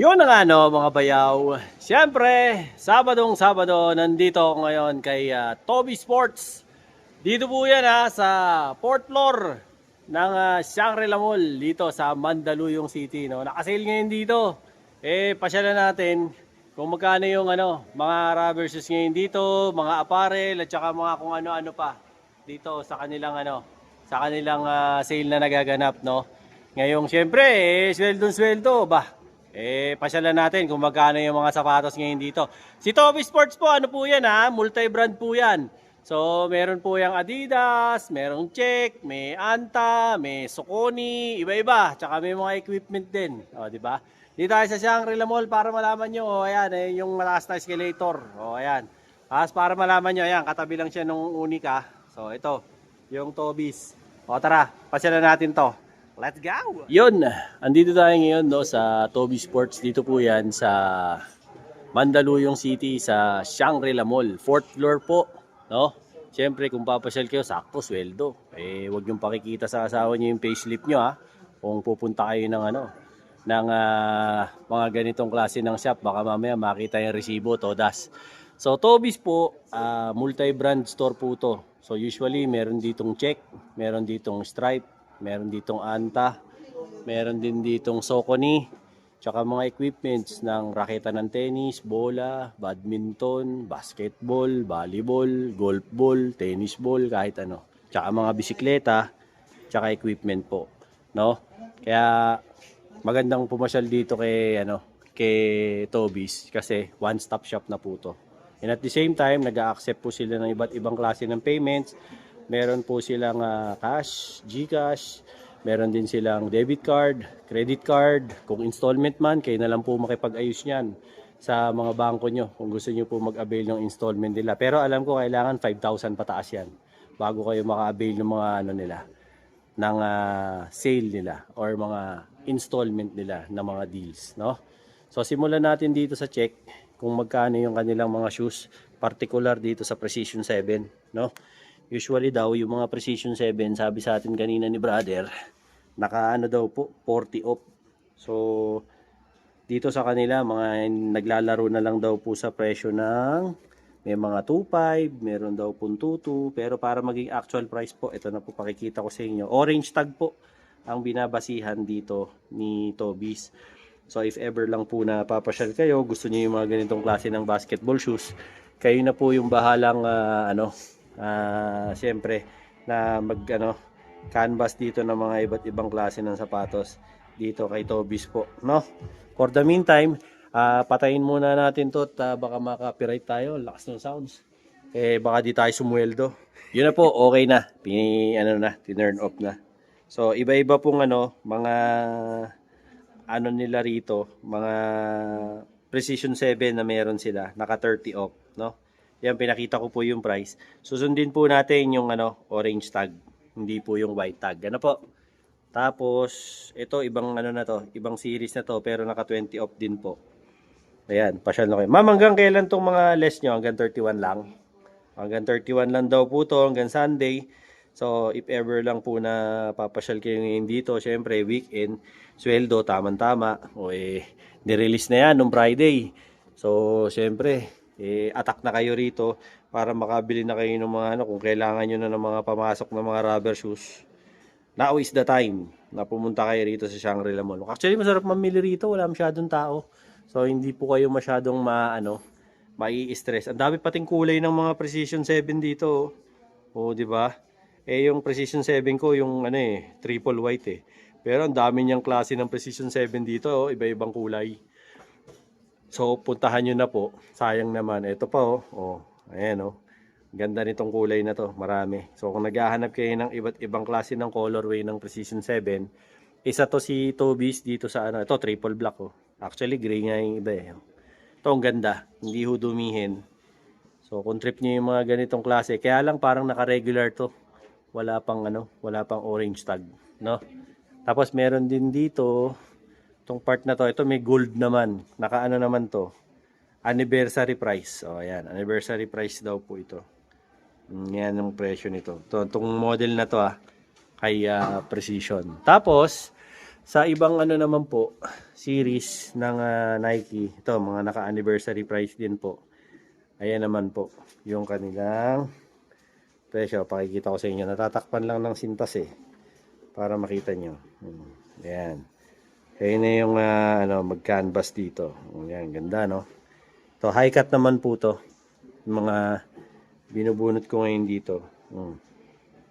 Yun na nga no mga bayaw. Siyempre, Sabado, nandito ako ngayon kay Toby Sports. Dito po yan sa 4th floor ng Shangri-La Mall dito sa Mandaluyong City. No? Nakasale ngayon dito. Pasyalan natin kung magkano yung mga rubber shoes ngayon dito, mga apparel at saka mga kung ano-ano pa dito sa kanilang sale na nagaganap, no. Ngayong siyempre, sweldo ba? Pasyalan natin kung magkano yung mga sapatos ngayon dito. Si Toby Sports po, ano po yan multi-brand po yan. So, meron po yung Adidas, merong Check, may Anta, may Saucony, iba-iba. Tsaka may mga equipment din. O, di ba? Dito tayo sa Shangri-La Mall para malaman nyo. O, ayan, yung mataas na escalator. O, ayan. Para malaman nyo, ayan, katabi lang siya nung Unica. So, ito, yung Toby's. O, tara, pasyalan natin to. Let's go! Yun, andito tayo ngayon sa Toby Sports. Dito po yan sa Mandaluyong City sa Shangri-La Mall. 4th floor po, no? Siyempre, kung papasyal kayo, sakto, sweldo. Huwag yung pakikita sa asawa nyo yung payslip nyo kung pupunta kayo ng mga ganitong klase ng shop. Baka mamaya makita yung resibo, todas. So, Toby's po, multi-brand store po to. So, usually, meron ditong Check, meron ditong Stripe, meron ditong Anta, meron din ditong Saucony, tsaka mga equipments ng raketa ng tennis, bola, badminton, basketball, volleyball, golf ball, tennis ball, kahit ano. Tsaka mga bisikleta, tsaka equipment po, no? Kaya magandang pumasyal dito kay Toby's kasi one-stop shop na po to. And at the same time, nag-a-accept po sila ng iba't ibang klase ng payments. Meron po silang cash, GCash, meron din silang debit card, credit card. Kung installment man, kayo na lang po makipag-ayos niyan sa mga bangko nyo kung gusto nyo po mag-avail ng installment nila. Pero alam ko kailangan 5,000 pataas yan bago kayo maka-avail ng mga ng sale nila or mga installment nila na mga deals, no? So simulan natin dito sa Check kung magkano yung kanilang mga shoes, particular dito sa Precision 7, no? Usually daw, yung mga Precision 7, sabi sa atin kanina ni brother, daw po, 40 off. So, dito sa kanila, mga naglalaro na lang daw po sa presyo ng, may mga 2.5, meron daw po 2.2, pero para maging actual price po, ito na po pakikita ko sa inyo. Orange tag po ang binabasihan dito ni Toby's. So, if ever lang po na papasyal kayo, gusto niyo yung mga ganitong klase ng basketball shoes, kayo na po yung bahalang siyempre na canvas dito ng mga iba't ibang klase ng sapatos dito kay Toby's po, no? For the meantime, patayin muna natin to at baka maka-copyright tayo, lakas ng sounds. Baka di tayo sumweldo. Yun na po, okay na. Tinurn off na. So iba-iba pong mga nila rito, mga Precision 7 na meron sila, naka 30 off, no? Yan, pinakita ko po yung price. Susundin po natin yung orange tag, hindi po yung white tag. Ano po? Tapos, ito, ibang ibang series na to, pero naka 20 off din po. Ayan, pasyal na kayo. Ma'am, hanggang kailan tong mga less nyo? Hanggang 31 lang? Hanggang 31 lang daw po to, hanggang Sunday. So, if ever lang po na papasyal kayo ngayon dito, syempre, weekend, sweldo, tamang-tama. Nirelease na yan nung Friday. So, syempre, attack na kayo rito para makabili na kayo ng mga kung kailangan nyo na ng mga pamasok na mga rubber shoes. Now is the time na pumunta kayo rito sa Shangri-La Mall. Actually, masarap mamili rito, wala masyadong tao. So, hindi po kayo masyadong mai-stress. Ang dami pating kulay ng mga Precision 7 dito. Di ba? Yung Precision 7 ko, yung triple white Pero ang dami niyang klase ng Precision 7 dito, iba-ibang kulay. So, puntahan nyo na po. Sayang naman. Ito pa ayan Ganda nitong kulay na to. Marami. So, kung naghahanap kayo ng iba't ibang klase ng colorway ng Precision 7, isa to si Toby's dito sa ito, triple black Actually, gray nga yung iba Ito, ang ganda. Hindi ho dumihin. So, kung trip nyo yung mga ganitong klase, kaya lang parang naka-regular to. Wala pang orange tag, no? Tapos, meron din dito itong part na to, ito may gold naman. Naka naman to. Anniversary price. Ayan. Anniversary price daw po ito. Yan ang presyo nito. Itong model na to kay Precision. Tapos, sa ibang naman po, series ng Nike. Ito, mga naka-anniversary price din po. Ayan naman po, yung kanilang presyo. Pakikita ko sa inyo. Natatakpan lang ng sintas eh. Para makita nyo. Ayan. Ayan na yung mag-canvas dito. Ayan, ganda no. To high cut naman po to. Mga binubunot ko ngayon dito.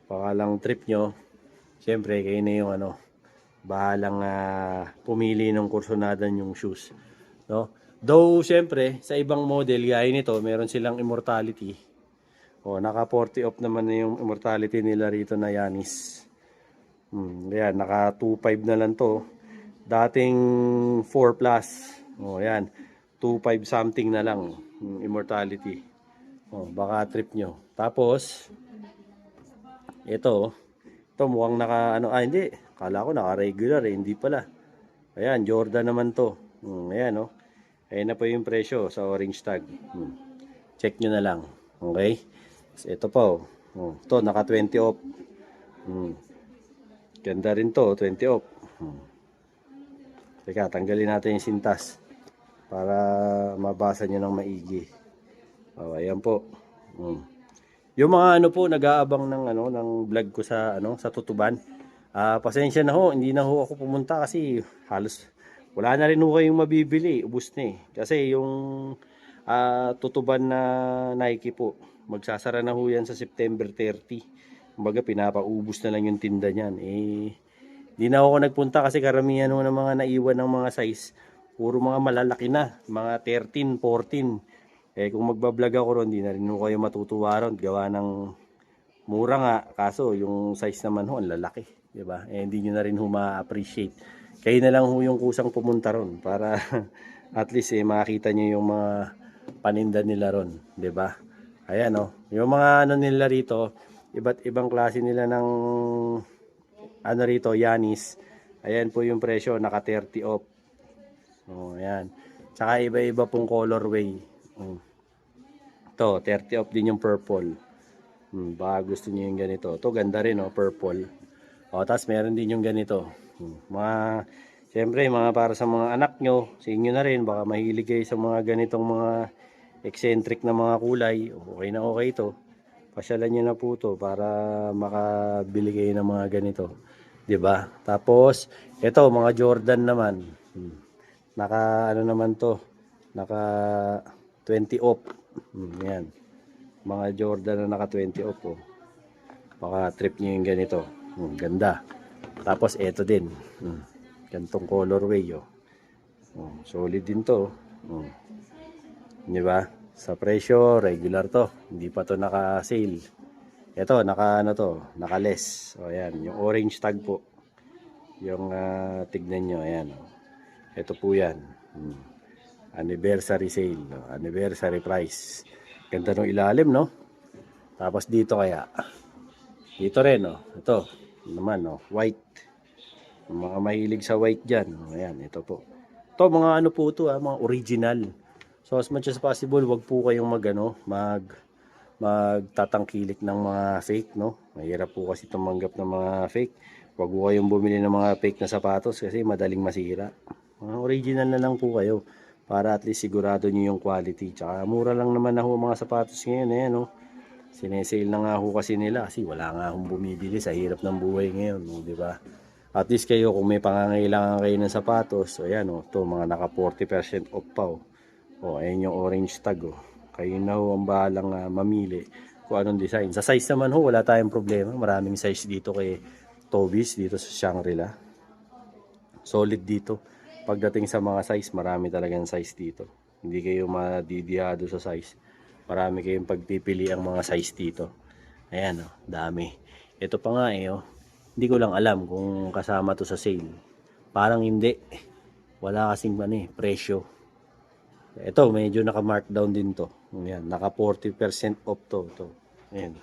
Pakalang trip nyo. Siyempre, kayo na yung bahalang pumili ng kursunadan yung shoes. No? Though, siyempre, sa ibang model, gaya nito, meron silang immortality. Naka 40 off naman na yung immortality nila rito na Yanis. Ayan, naka 2.5 na lang to. Dating 4 plus. Ayan, 2.5 something na lang. Immortality. Baka trip nyo. Tapos, ito mukhang hindi. Kala ko naka-regular eh, hindi pala. Ayan, Jordan naman to. Ayan Ayan na po yung presyo sa orange tag. Check nyo na lang. Okay? So, ito po. Ito, naka 20 off. Ganda rin to, 20 off. Teka, tanggalin natin yung sintas para mabasa nyo ng maigi. Ayan po. Yung mga po nag-aabang ng vlog ko sa sa Tutuban. Pasensya na ho, hindi na ho ako pumunta kasi halos wala na rin ho kayong mabibili, ubos na eh. Kasi yung Tutuban na Nike po, magsasara na ho yan sa September 30. Kumbaga pinapaubos na lang yung tinda niyan. Hindi na ako nagpunta kasi karamihan ho ng mga naiwan ng mga size, puro mga malalaki na, mga 13, 14. Kung magbablog ako ron, hindi na rin ho kayo matutuwa ron. Gawa ng mura nga, kaso yung size naman ho, ang lalaki. Diba? Hindi nyo na rin ho ma-appreciate. Kayo na lang ho yung kusang pumunta ron para at least makita nyo yung mga paninda nila ron. Diba? Ayan yung mga nila rito, iba't ibang klase nila ng rito, Yanis. Ayan po yung presyo, naka 30 off. Ayan. Tsaka iba-iba pong colorway. Ito, 30 off din yung purple. Baka gusto niyo yung ganito. Ito, ganda rin, purple. Tapos meron din yung ganito. Siyempre, mga para sa mga anak nyo, sa inyo na rin, baka mahilig kayo sa mga ganitong mga eccentric na mga kulay. Okay na okay ito. Pasyalan nyo na po ito para makabili kayo ng mga ganito. 'Di ba? Tapos, ito, mga Jordan naman. Naka, naman to? Naka 20 off. Yan. Mga Jordan na naka 20 off. Baka trip nyo yung ganito. Ganda. Tapos, ito din. Gantong colorway. Solid din to. Di ba? Sa presyo, regular to. Hindi pa to naka-sale. Ito, naka-less. Ayan, yung orange tag po. Yung tignan nyo, ayan. Ito po yan. Anniversary sale. Anniversary price. Ganda ng ilalim, no? Tapos dito kaya. Dito rin, Ito, naman, white. Mga mahilig sa white dyan. Ayan, ito po. Ito, mga po ito, mga original. So, as much as possible, wag po kayong magtatangkilik ng mga fake, no? Mahirap po kasi tumanggap ng mga fake. Wag po kayong bumili ng mga fake na sapatos kasi madaling masira. Mga original na lang po kayo para at least sigurado nyo yung quality. Tsaka mura lang naman na ho mga sapatos ngayon, Sinesale na nga ho kasi nila kasi wala nga akong bumibili sa hirap ng buhay ngayon, di ba? At least kayo kung may pangangailangan kayo ng sapatos, so ayan, to mga naka 40% off pa. Ayan yung orange tag. Kayo na ho ang bahalang mamili kung anong design. Sa size naman ho, wala tayong problema. Maraming size dito kay Tobis, dito sa Shangri-La. Solid dito. Pagdating sa mga size, marami talagang size dito. Hindi kayo madidihado sa size. Marami kayong pagpipili ang mga size dito. Ayan, dami. Ito pa nga hindi ko lang alam kung kasama to sa sale. Parang hindi. Wala kasing presyo. Ito, medyo naka-markdown din to. Ayan, naka 40% off to. Ayan.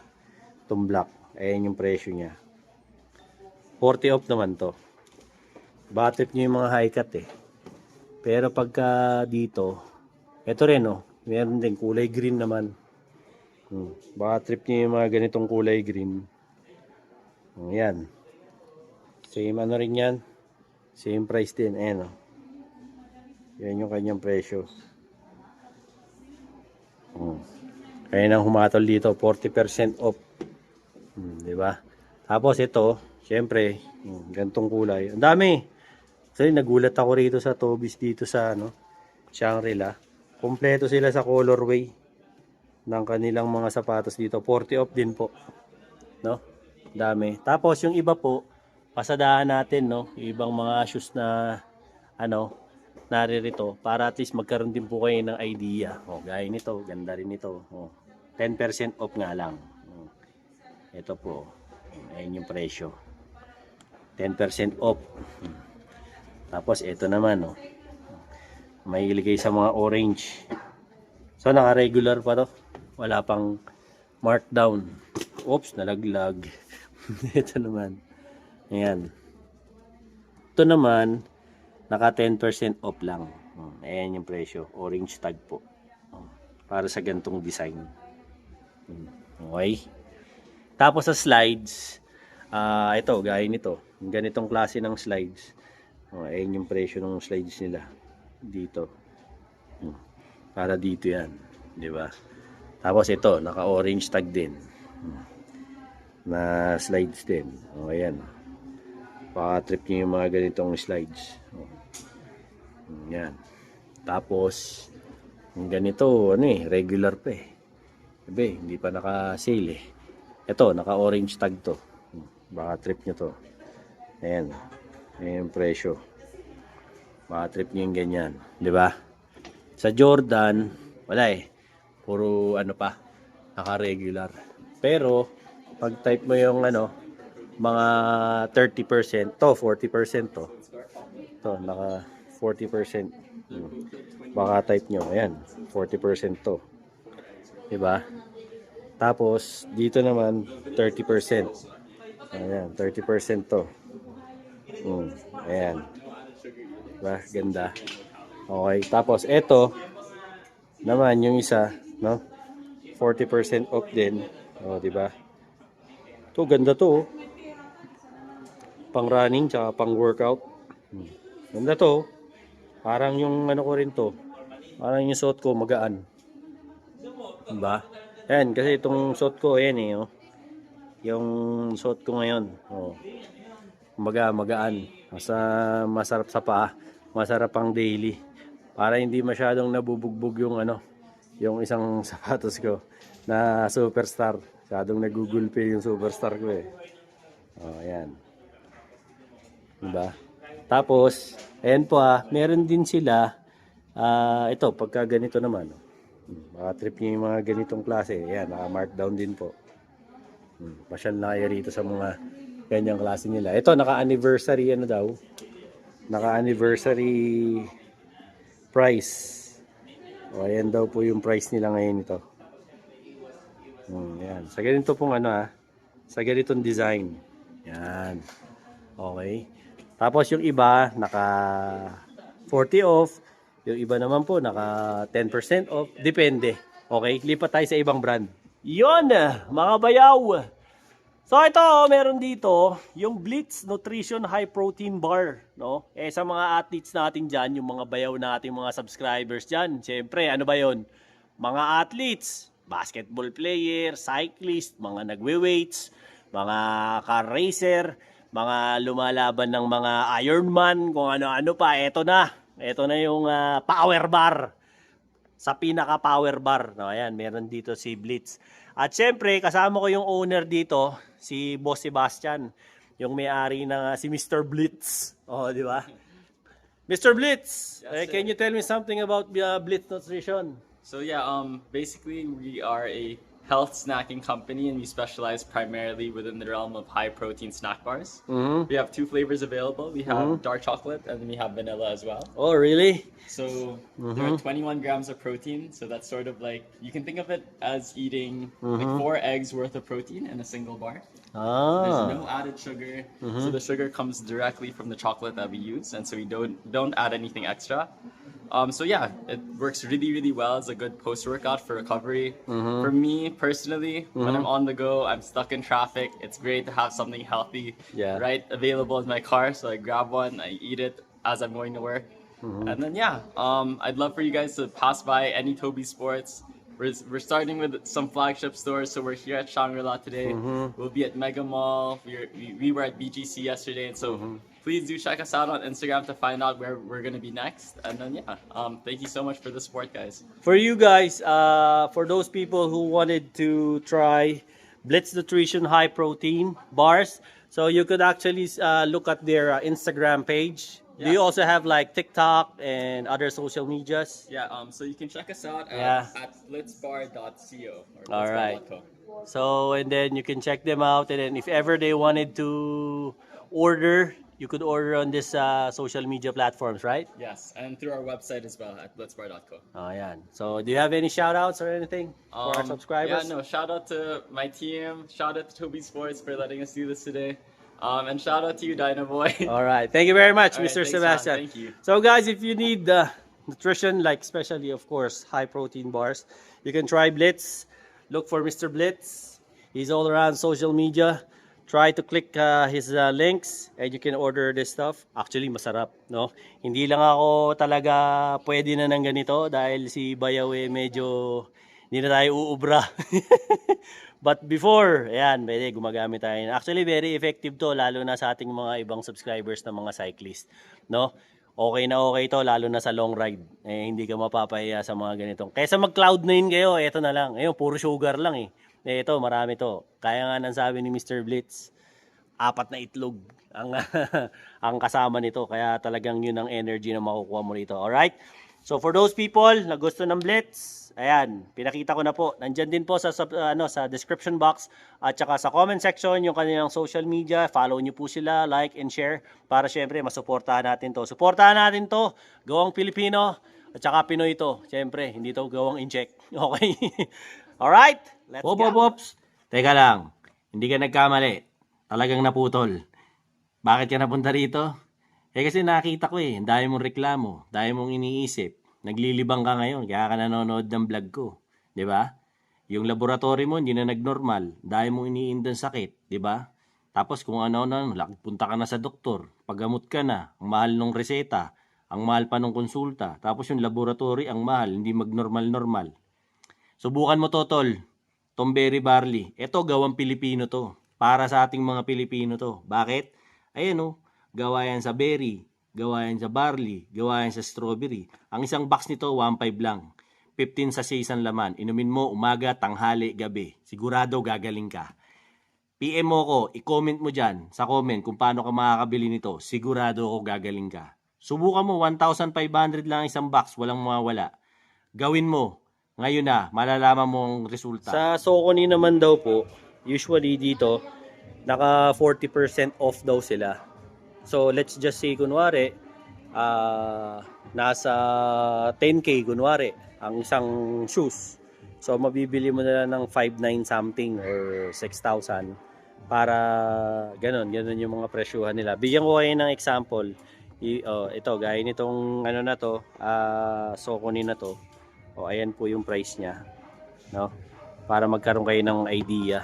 Itong black. Ayan yung presyo niya. 40 off naman to. Batip nyo yung mga high cut Pero pagka dito, ito rin meron din kulay green naman. Baka trip nyo yung mga ganitong kulay green. Ayan. Same rin yan. Same price din. Ayan Yan yung kanyang presyo. Kaya nang humatol dito, 40% off. Di ba? Tapos ito, syempre, gantong kulay. Ang dami. Kasi nagulat ako rito sa Tobis dito sa Shangri-La. Kompleto sila sa colorway ng kanilang mga sapatos dito. 40 off din po. No? Dami. Tapos yung iba po, pasadahan natin, no? Yung ibang mga shoes na naririto para at least magkaroon din po kayo ng idea. Gaya nito, ganda rin ito. 10% off nga lang. Ito po. Ayun yung presyo. 10% off. Tapos ito naman, may iligay sa mga orange. So naka-regular pa to. Wala pang markdown. Oops, nalaglag. Ito naman. Ayan. Ito naman, naka 10% off lang. Ayan yung presyo. Orange tag po. Para sa gantong design. Okay. Tapos sa slides, ito, gaya nito. Ganitong klase ng slides. Ayan yung presyo ng slides nila. Dito. Para dito yan. Diba? Tapos ito, naka-orange tag din. Na slides din. Ayan. Paka-trip nyo yung mga ganitong slides. Yan. Tapos, yung ganito, regular pa eh. Hindi pa naka-sale eh. Ito, naka-orange tag to. Baka trip nyo to. Ayan. Ayan yung presyo. Baka trip nyo yung ganyan. Diba? Sa Jordan, wala eh. Puro pa, naka-regular. Pero, pag type mo yung mga 30%, to 40% to. To, naka 40%. Baka type nyo. Ayan, 40% to. Diba? Tapos, dito naman, 30%. Ayan, 30% to. Ayan. Diba? Ganda. Okay. Tapos, eto, naman, yung isa, 40% off din. Diba? Ito, ganda to. Pang running, tsaka pang workout. Ganda to. Parang yung ko rin to. Parang yung suot ko, magaan. Diba? Ayan, kasi itong suot ko, ayan eh. Yung suot ko ngayon. Magaan. Masarap sa paa. Masarap pang daily. Para hindi masyadong nabubugbog yung yung isang sapatos ko na superstar. Masyadong nagugulpi yung superstar ko eh. Ayan. Diba? Tapos, ayan po meron din sila, ito, pagka ganito naman. Baka trip nyo yung mga ganitong klase. Ayan, naka-markdown din po. Pasyal na kayo rito sa mga ganyang klase nila. Ito, naka-anniversary daw. Naka-anniversary price. Ayan daw po yung price nila ngayon ito. Ayan. Sa ganito pong sa ganitong design. Yan. Okay. Tapos yung iba, naka 40 off. Yung iba naman po, naka 10% off. Depende. Okay. Lipat tayo sa ibang brand. Yun, mga bayaw. So ito, meron dito, yung Blitz Nutrition High Protein Bar. Sa mga athletes natin dyan, yung mga bayaw natin, mga subscribers dyan. Siyempre, ano ba yun? Mga athletes, basketball player, cyclist, mga nagwe-weights, mga car racer, mga lumalaban ng mga Ironman, kung ano-ano pa. Ito na yung power bar. Sa pinaka power bar. Ayan, meron dito si Blitz. At syempre, kasama ko yung owner dito, si Boss Sebastian. Yung may-ari ng si Mr. Blitz. Di ba? Mr. Blitz, Yes, can you tell me something about Blitz Nutrition? So yeah, basically we are a health snacking company and we specialize primarily within the realm of high protein snack bars. We have two flavors available. We have dark chocolate and we have vanilla as well. Oh, really? So there are 21 grams of protein. So that's sort of like, you can think of it as eating like 4 eggs worth of protein in a single bar. There's no added sugar. So the sugar comes directly from the chocolate that we use. And so we don't add anything extra. So yeah, it works really, really well. It's a good post-workout for recovery. For me personally, when I'm on the go, I'm stuck in traffic, it's great to have something healthy right available in my car. So I grab one, I eat it as I'm going to work. And then yeah, I'd love for you guys to pass by any Toby Sports. We're starting with some flagship stores, so we're here at Shangri-La today. We'll be at Mega Mall. We were at BGC yesterday, and so please do check us out on Instagram to find out where we're gonna be next. And then yeah, thank you so much for the support, guys. For you guys, for those people who wanted to try Blitz Nutrition high protein bars, so you could actually look at their Instagram page. Do you Yeah. also have like TikTok and other social medias? Yeah, so you can check us out Yeah. at blitzbar.co or All right. blitzbar.co. So, and then you can check them out. And then if ever they wanted to order, you could order on this social media platforms, right? Yes, and through our website as well at blitzbar.co. Oh, yan. So, do you have any shout outs or anything for our subscribers? Yeah, no, shout out to my team. Shout out to Toby Sports for letting us do this today. And shout out to you, Dino Boy. All right. Thank you very much, All right, Mr. thanks, man. Sebastian. Thank you. So, guys, if you need nutrition, like especially, of course, high protein bars, you can try Blitz. Look for Mr. Blitz. He's all around social media. Try to click his links and you can order this stuff. Actually, masarap, no? Hindi lang ako talaga pwede na ng ganito dahil si Bayaw medyo hindi na tayo uubra. But before, ayan, pwede gumagamit tayo. Actually, very effective to, lalo na sa ating mga ibang subscribers na mga cyclist, no? Okay na okay to, lalo na sa long ride. Eh, hindi ka mapapahiya sa mga ganitong. Kaysa mag Cloud9 kayo, eto na lang. Ayun, puro sugar lang eh. Eh, ito, marami to. Kaya nga nang sabi ni Mr. Blitz, 4 na itlog ang ang kasama nito. Kaya talagang yun ang energy na makukuha mo rito. Alright? So for those people na gusto ng Blitz, ayan, pinakita ko na po. Nandyan din po sa sa description box at saka sa comment section yung kanilang social media. Follow nyo po sila, like and share para syempre masuportahan natin to. Suportahan natin to, gawang Pilipino at saka Pinoy to. Syempre, hindi to gawang inject. Okay? Alright? Let's go. Ops. Teka lang, hindi ka nagkamali. Talagang naputol. Bakit ka napunta rito? Eh kasi nakita ko ang dami mong reklamo, dami mong iniisip. Naglilibang ka ngayon, kaya ka nanonood ng vlog ko. 'Di ba? Yung laboratory mo hindi na nagnormal, dami mong iniindang sakit, 'di ba? Tapos kung ano-ano, punta ka na sa doktor, paggamot ka na, ang mahal ng reseta, ang mahal pa ng konsulta, tapos yung laboratory ang mahal, hindi magnormal-normal. Subukan mo to, tol. Tomberry barley. Ito gawang Pilipino to. Para sa ating mga Pilipino to. Bakit? Ayan o. Gawa yan sa berry. Gawa yan sa barley. Gawa yan sa strawberry. Ang isang box nito, 1.5 lang. 15 sa isang laman. Inumin mo umaga, tanghali, gabi. Sigurado gagaling ka. PM mo ko. I-comment mo dyan sa comment kung paano ka makakabili nito. Sigurado ako gagaling ka. Subukan mo. 1,500 lang isang box. Walang mawawala. Gawin mo. Ngayon na, malalaman mo ang resulta. Sa Sokoni naman daw po, usually dito, naka 40% off daw sila. So, let's just say, kunwari, nasa 10K, kunwari, ang isang shoes. So, mabibili mo na lang ng 5,900 something or 6,000 para ganun yung mga presyuhan nila. Bigyan ko kayo ng example. Ito, gaya nitong ano na to, Sokoni na to. O, ayan po yung price niya, no? Para magkaroon kayo ng idea.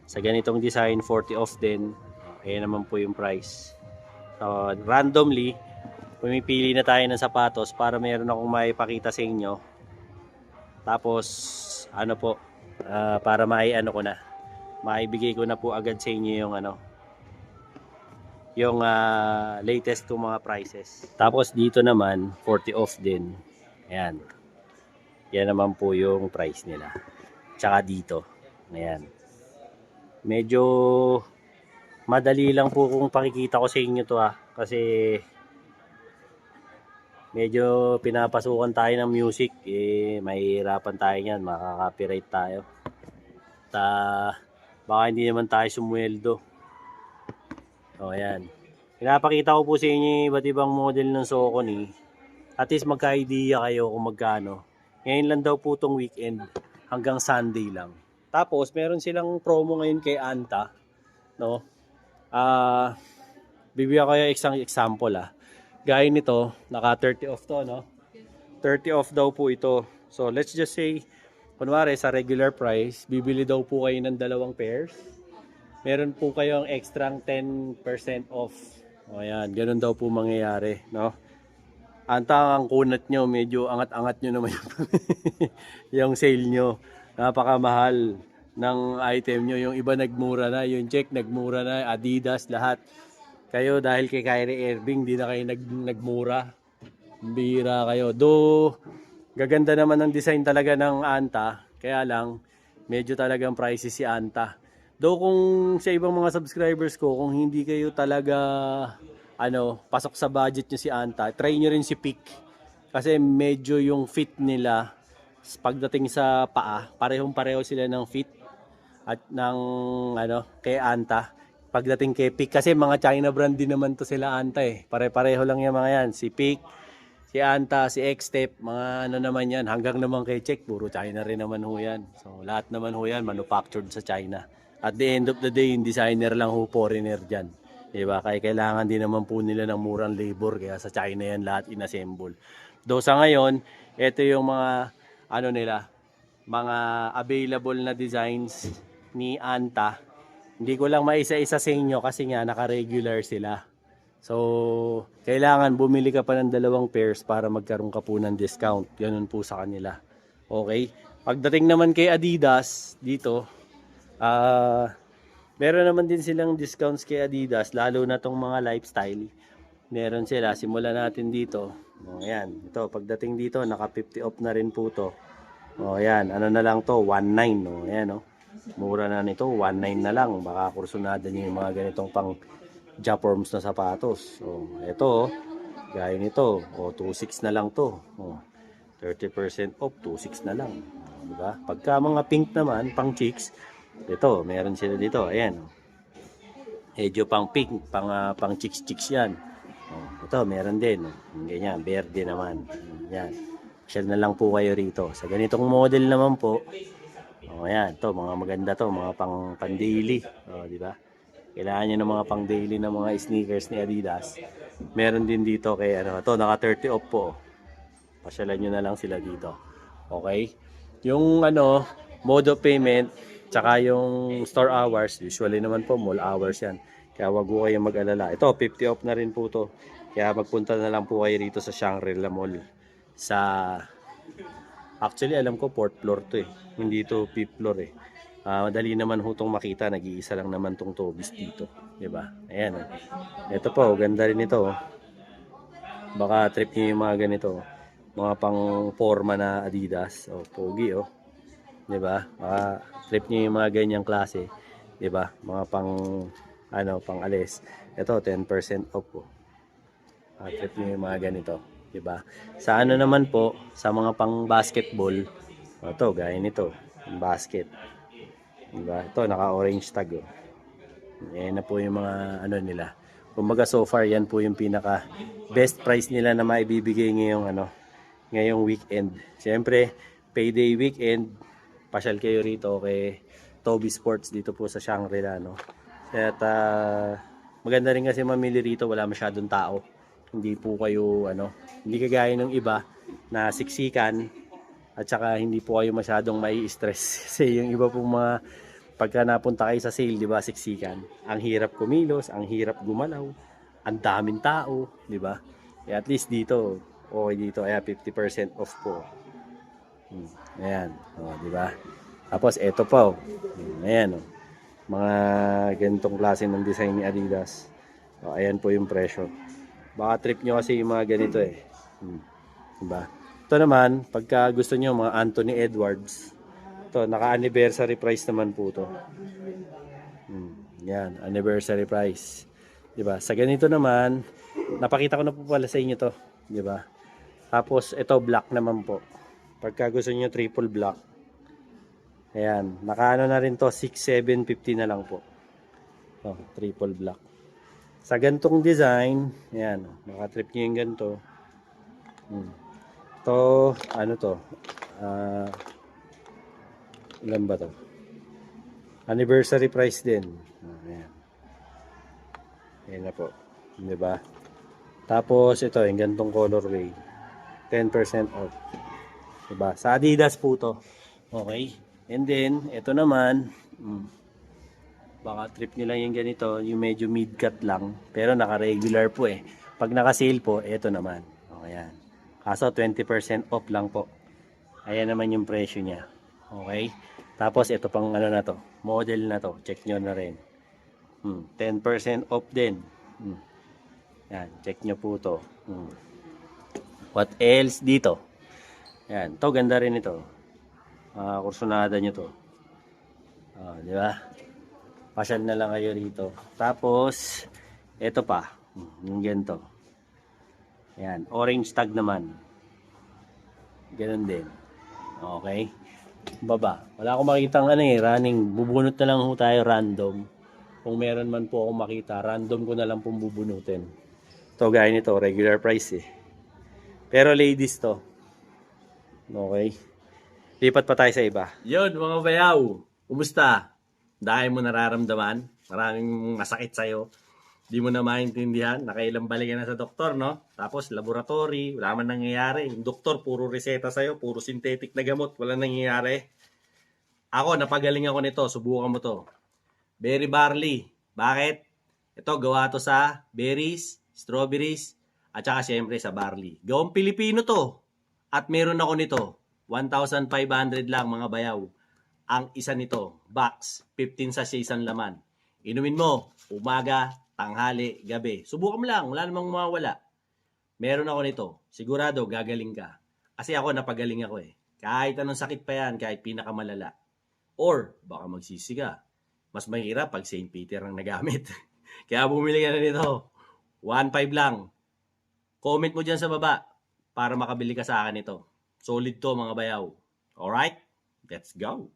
Sa ganitong design, 40 off din. Ayan naman po yung price. So, randomly, pumipili na tayo ng sapatos para meron akong maipakita sa inyo. Tapos, ano po, para ano ko na, maibigay ko na po agad sa inyo yung yung latest kong mga prices. Tapos, dito naman, 40 off din. Ayan. Yan naman po yung price nila. Tsaka dito. Ayan. Medyo madali lang po kung pakikita ko sa inyo to kasi medyo pinapasukan tayo ng music. Mahihirapan tayo yan. Makaka-copyright tayo. Baka hindi naman tayo sumweldo. O ayan. Pinapakita ko po sa inyo iba't ibang model ng Sokoni. At least magka-idea kayo kung magkano. Ngayon lang daw po itong weekend hanggang Sunday lang. Tapos meron silang promo ngayon kay Anta, no? Bibigyan ko kayo isang example Gaya nito, naka 30 off to, no? 30 off daw po ito. So let's just say kunwari sa regular price, bibili daw po kayo ng 2 pairs. Meron po kayong extra 10% off. O ayan, ganun daw po mangyayari, no? Anta ang kunat nyo, medyo angat-angat nyo naman yung, yung sale nyo. Napakamahal ng item nyo. Yung iba nagmura na, yung check nagmura na, Adidas, lahat. Kayo dahil kay Kyrie Irving, di na kayo nagmura. Bira kayo. Gaganda naman ang design talaga ng Anta. Kaya lang, medyo talagang pricey si Anta. Kung sa ibang mga subscribers ko, kung hindi kayo talaga pasok sa budget nyo si Anta, try nyo rin si Peak. Kasi medyo yung fit nila, pagdating sa paa, parehong-pareho sila ng fit at ng kay Anta. Pagdating kay Peak, kasi mga China brand din naman to sila Anta eh. Pare-pareho lang yung mga yan. Si Peak, si Anta, si X-Step, mga naman yan. Hanggang naman kay Check, puro China rin naman ho yan. So lahat naman ho yan, manufactured sa China. At the end of the day, yung designer lang ho, foreigner dyan. Diba? Kaya kailangan din naman po nila ng murang labor. Kaya sa China yan lahat inassemble. Sa ngayon, ito yung mga nila, mga available na designs ni Anta. Hindi ko lang maisa-isa sa inyo kasi nga naka-regular sila. So, kailangan bumili ka pa ng 2 pairs para magkaroon ka po ng discount. Ganun po sa kanila. Okay? Pagdating naman kay Adidas, dito, meron naman din silang discounts kay Adidas, lalo na tong mga lifestyle. Meron sila, simulan natin dito. Ayan, ito, pagdating dito, naka 50 off na rin po to. Ayan, ano na lang to, 19. Ayan, mura na nito, 19 na lang. Baka kursunada nyo yung mga ganitong pang Japorms na sapatos. Ito, gaya nito, 26 na lang to. 30% off, 26 na lang. Diba? Pagka mga pink naman, pang chicks, ito, meron sila dito. Ayan. Medyo pang pink, pang chicks yan. Ito, meron din. Ganyan, verde naman. Yan. Share na lang po kayo rito. Sa ganitong model naman po, ayan, ito, mga maganda to, mga pang daily. Di ba? Kailangan nyo ng mga pang daily na mga sneakers ni Adidas. Meron din dito kay ito, naka 30 off po. Pasyalan nyo na lang sila dito. Okay? Yung mode of payment, tsaka yung store hours, usually naman po mall hours yan. Kaya wag po kayong mag-alala. Ito, 50 off na rin po to. Kaya magpunta na lang po kayo rito sa Shangri-La Mall. Actually, alam ko 4th floor to eh. Hindi to 5th floor eh. Madali naman ho itong makita. Nag-iisa lang naman tong Tobis dito. Diba? Ayan. Ito po, ganda rin ito. Baka trip nyo yung mga ganito. Mga pang forma na Adidas. Pogi oh. Diba? Baka trip nyo yung mga ganyang klase. Diba? Mga pang pang alis. Ito, 10% off po. Trip nyo yung mga ganito. Diba? Sa naman po, sa mga pang basketball, ito, gaya nito. Basket. Diba? Ito, naka-orange tag. Yan na po yung mga nila. Kumbaga so far, yan po yung pinaka best price nila na maibibigay ngayong weekend. Siyempre, payday weekend, pasyal kayo rito kay Toby Sports dito po sa Shangri-La, At maganda rin kasi mamili rito, wala masyadong tao. Hindi po kayo hindi kagaya ng iba na siksikan at saka hindi po kayo masyadong mai-stress kasi yung iba po mga pagka napunta kayo sa sale, 'di ba, siksikan. Ang hirap kumilos, ang hirap gumalaw, ang daming tao, 'di ba? At least dito, okay dito, 50% off po. Ayan, 'di ba? Tapos ito pa, ayan, mga ganitong klase ng design ni Adidas. Ayan po yung presyo. Baka trip nyo kasi yung mga ganito eh. Diba? Ito naman, pagka gusto nyo mga Anthony Edwards, ito, naka-anniversary price naman po to. Yan, anniversary price. Diba? Sa ganito naman, napakita ko na po pala sa inyo to. Diba? Tapos, ito, black naman po. Pagka gusto nyo triple black, ayan, naka na rin to, 6,750 na lang po. Triple black. Sa gantong design, ayan, makatrip nyo yung ganito. Ito, to? Ilan ba to? Anniversary price din. Ayan. Ayan na po. Diba? Tapos, ito, yung gantong colorway. 10% off. Diba? Sa Adidas po to. Okay? And then, ito naman, baka trip nyo lang yung ganito, yung medyo mid-cut lang, pero naka-regular po eh. Pag naka-sale po, ito naman. O, ayan. Kaso 20% off lang po. Ayan naman yung presyo niya. Okay? Tapos ito pang ano na to, model na to. Check nyo na rin. 10% off din. Yan, check nyo po to. What else dito? Yan, to ganda rin ito. Kursunada nyo to. Di ba? Pasyal na lang kayo rito. Tapos, ito pa. Yung ganito. Yan, orange tag naman. Ganun din. Okay? Baba. Wala akong makitang running. Bubunot na lang ho tayo random. Kung meron man po akong makita, random ko na lang pong bubunutin. Ito, gaya nito, regular price Pero ladies to. Okay? Lipat pa tayo sa iba. Yun, mga bayaw. Kumusta? Dahil mo nararamdaman, maraming masakit sa'yo. Di mo na maintindihan, nakailang balik na sa doktor, no? Tapos laboratory, wala man nangyayari. Yung doktor, puro reseta sa'yo, puro synthetic na gamot, wala nangyayari. Ako, napagaling ako nito, subukan mo to. Berry barley. Bakit? Ito, gawa to sa berries, strawberries, at saka syempre sa barley. Gawang Pilipino to. At meron ako nito, 1,500 lang mga bayaw. Ang isa nito, box, 15 sachets ang laman. Inumin mo, umaga, tanghali, gabi. Subukan mo lang, wala namang mawawala. Meron ako nito, sigurado gagaling ka. Kasi ako napagaling ako Kahit anong sakit pa yan, kahit pinakamalala. Or, baka magsisi ka. Mas mahirap pag St. Peter ang nagamit. Kaya bumili ka na nito. 1.5 lang. Comment mo dyan sa baba para makabili ka sa akin ito. Solid to mga bayaw. Alright? Let's go.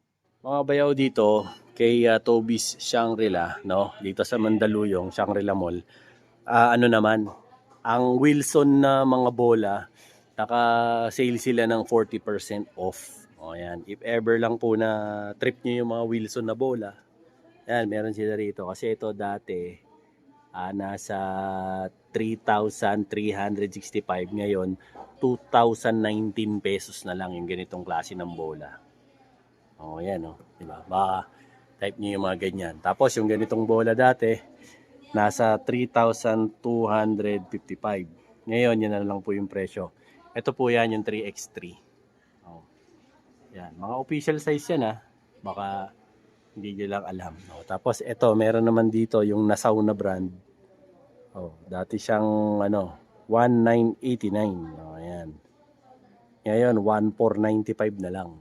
Mga bayaw dito kay Toby's Shangri-La, no? Dito sa Mandaluyong, Shangri-La Mall. Ano naman, ang Wilson na mga bola, naka-sale sila ng 40% off. O yan, if ever lang po na trip nyo yung mga Wilson na bola, yan, meron sila rito. Kasi ito dati, nasa 3,365. Ngayon, 2,019 pesos na lang yung ganitong klase ng bola. Yan diba? Baka type nyo yung mga ganyan. Tapos yung ganitong bola dati, nasa 3,255. Ngayon, yan na lang po yung presyo. Ito po yan, yung 3x3. Yan, mga official size yan Baka hindi nyo lang alam. Tapos ito, meron naman dito yung Nassau na brand. Dati siyang 1,989. Ayan. Ngayon, 1,495 na lang.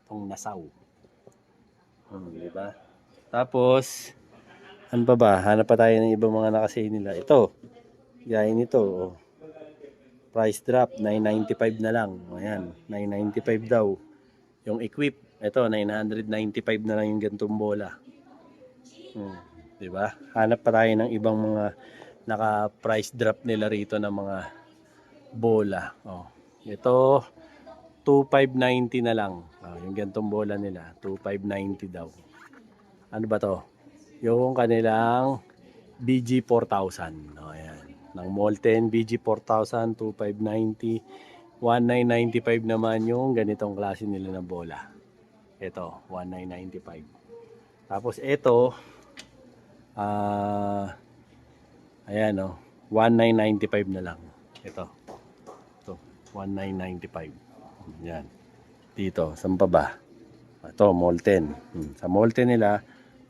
Itong Nassau. Diba? Tapos, ano pa ba? Hanap pa tayo ng ibang mga nakasale nila. Ito, gaya nito. Price drop, 995 na lang. Ayan, 995 daw. Yung equip, ito, 995 na lang yung gantong bola. Diba? Hanap pa tayo ng ibang mga naka-price drop nila rito ng mga bola. Ito, 2,590 na lang. Yung gantong bola nila, 2,590 daw. Ano ba to? Yung kanilang BG4000. Ayan. Ng Molten BG4000, 2,590. 1,995 naman yung ganitong klase nila na bola. Ito, 1,995. Tapos ito, ayan 1,995 na lang. Ito, 1,995. Yan. Dito, saan pa ba? Ito, Molten. Sa Molten nila,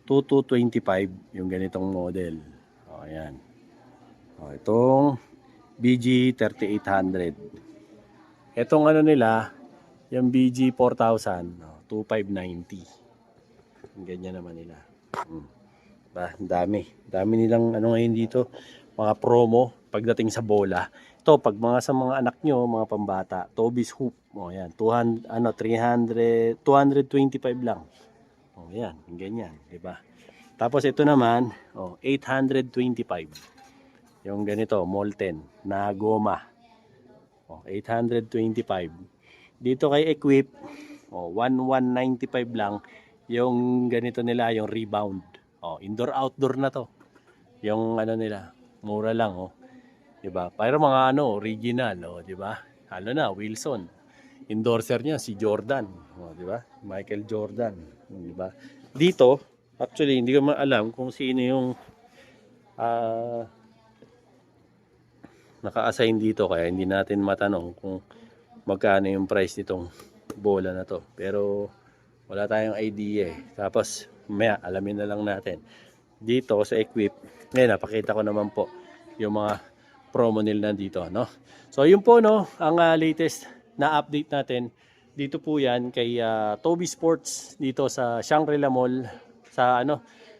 2,225 yung ganitong model. Ayan. Itong BG3800. Itong nila, yung BG4000, 2,590. Ganyan naman nila. Dami. Dami nilang ngayon dito, mga promo pagdating sa bola. Ito, pag sa mga anak nyo, mga pambata, Toby's Hoop. Yan, 225 lang. Yan, ganyan, di ba? Tapos ito naman, 825. Yung ganito, Molten na goma. 825. Dito kay Equip, 1,195 lang. Yung ganito nila, yung Rebound. Indoor-outdoor na to. Yung nila, mura lang, Diba? Pero mga original, diba? Wilson. Endorser niya si Jordan, diba? Michael Jordan, diba? Dito, actually hindi ko alam kung sino yung naka-assign dito kaya hindi natin matanong kung magkano yung price nitong bola na to. Pero wala tayong idea eh. Tapos maya alamin na lang natin. Dito sa Equip, ngayon napakita ko naman po yung mga promo nila dito, no? So yun po, no, ang latest na update natin. Dito po yan kay Toby Sports dito sa Shangri-La Mall sa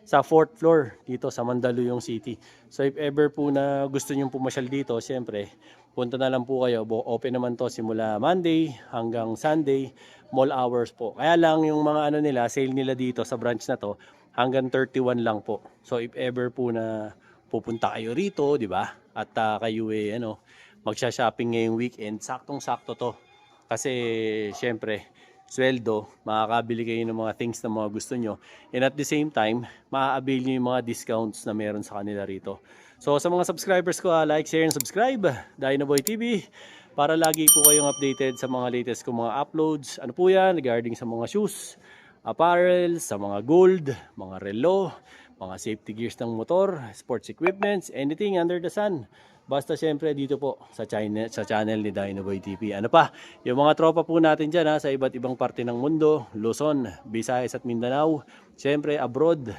sa 4th floor dito sa Mandaluyong City. So if ever po na gusto niyo pumasyal dito, siyempre punta na lang po kayo. Open naman to simula Monday hanggang Sunday, mall hours po. Kaya lang yung mga nila, sale nila dito sa branch na to hanggang 31 lang po. So if ever po na pupunta kayo rito, di ba? At kayo magsha-shopping ngayong weekend, saktong-sakto to. Kasi syempre, sweldo, makakabili kayo ng mga things na mga gusto nyo. And at the same time, maa-avail nyo yung mga discounts na meron sa kanila rito. So sa mga subscribers ko, like, share, and subscribe, Dinoboy TV, para lagi po kayong updated sa mga latest ko mga uploads. Ano po yan? Regarding sa mga shoes, apparel, sa mga gold, mga relo, mga safety gears ng motor, sports equipments, anything under the sun. Basta syempre dito po sa channel ni Dinoboy TV. Ano pa? Yung mga tropa po natin dyan sa iba't ibang parte ng mundo, Luzon, Visayas at Mindanao, syempre abroad,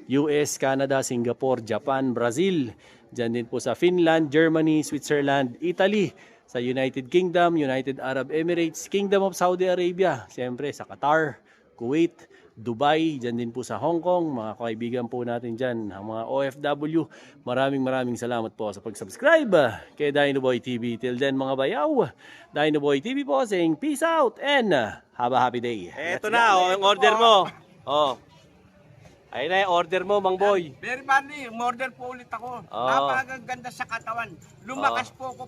US, Canada, Singapore, Japan, Brazil, dyan din po sa Finland, Germany, Switzerland, Italy, sa United Kingdom, United Arab Emirates, Kingdom of Saudi Arabia, syempre sa Qatar, Kuwait, Dubai, dyan din po sa Hong Kong, mga kaibigan po natin dyan, ang mga OFW, maraming salamat po sa pag-subscribe kay Dinoboy TV. Till then mga bayaw, Dinoboy TV po saying peace out and have a happy day. Eto na, yung order mo. Ayun na yung order mo, Mang Boy. Very badly, order po ulit ako. Napakaganda sa katawan. Lumakas po ako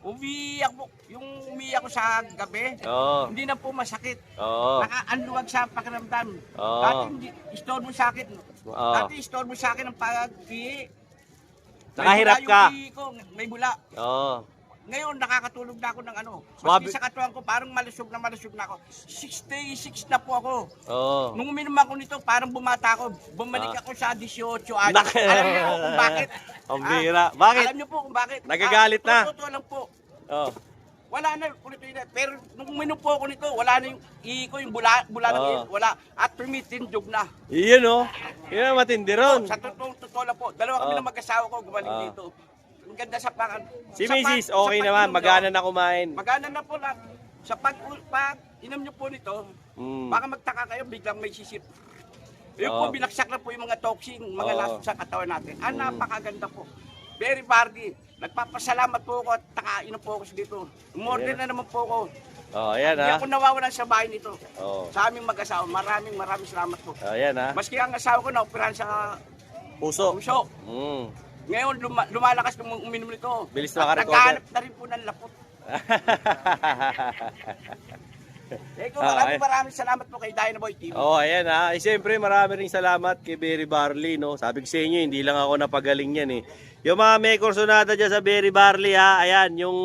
umiiyak po. Yung umiiyak ko sa gabi, hindi na po masakit. Nakaanluwag sa pakiramdam. Dati hindi, istorbo sa akin. Dati istorbo sa akin ang pag-ihi. Nakahirap ka. May bula. Ngayon, nakakatulog na ako ng Swabe. Maski sa katawan ko, parang malusog na ako. 66 na po ako. Nung uminom ako nito, parang bumata ako. Bumalik ako sa 18 anos. Alam niyo po kung bakit? Ang bira. Bakit? Alam niyo po kung bakit? Nagagalit na. Totoo lang po. Wala na, ulit. Pero nung uminom po ako nito, wala na yung ihi ko, yung bula ng ihi. Wala. At tumitindog na. Iyon Yun ang matindi ron. Sa totoo lang po. Dalawa kami ng mag-asawa ko gumaling dito. Ang ganda sa pakan. Si Mrs. okay naman, magana na kumain. Magana na po lahat. Sa pag inom nyo po nito, baka magtaka kayo, biglang may sisip. Yung po, binaksak na po yung mga toxin, mga laso sa katawan natin. Napakaganda po. Very bardy. Nagpapasalamat po ako at takainom po ako dito. Umorder na naman po ako. Ayan Hindi ako nawawalan sa bahay nito. Sa aming mag-asawa, maraming salamat po. Ayan Maski ang asawa ko na-operahan sa puso. Ngayon, lumalakas nung uminom nito. Bilis na makarecover. Naghahanap na rin po ng lapot. Maraming salamat po kay Dinoboy TV. Ayan siyempre marami ring salamat kay Berry Barley, no. Sabi ko sa inyo, hindi lang ako napagaling yan Yung mga may kursonada dyan sa Berry Barley ayan, yung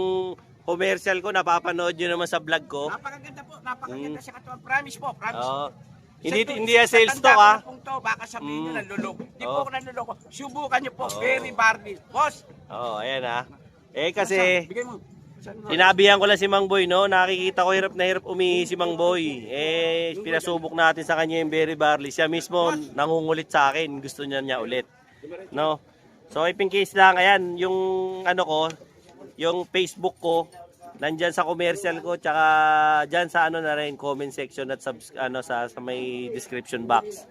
commercial ko, napapanood nyo naman sa vlog ko. Napakaganda po, napakaganda sa katawan. Promise po, promise. Hindi sales talk Baka sabihin nyo nanluloko. Hindi po ako nanluloko. Subukan nyo po, Berry Barley. Boss! Ayan kasi Bigay mo. sinabihan ko lang si Mang Boy, no? Nakikita ko hirap na hirap umihi si Mang Boy. Pinasubok natin sa kanya yung Berry Barley. Siya mismo nangungulit sa akin. Gusto niya ulit. No? So, if in case lang, ayan, yung yung Facebook ko, nandyan sa commercial ko, tsaka dyan sa na rin, comment section at sa may description box.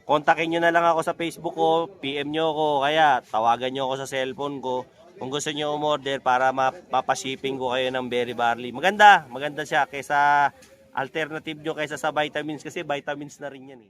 Kontakin nyo na lang ako sa Facebook ko, PM nyo ako, kaya tawagan nyo ako sa cellphone ko. Kung gusto nyo umorder para mapashipping ko kayo ng Berry Barley. Maganda siya kaysa alternative nyo kaysa sa vitamins kasi vitamins na rin yan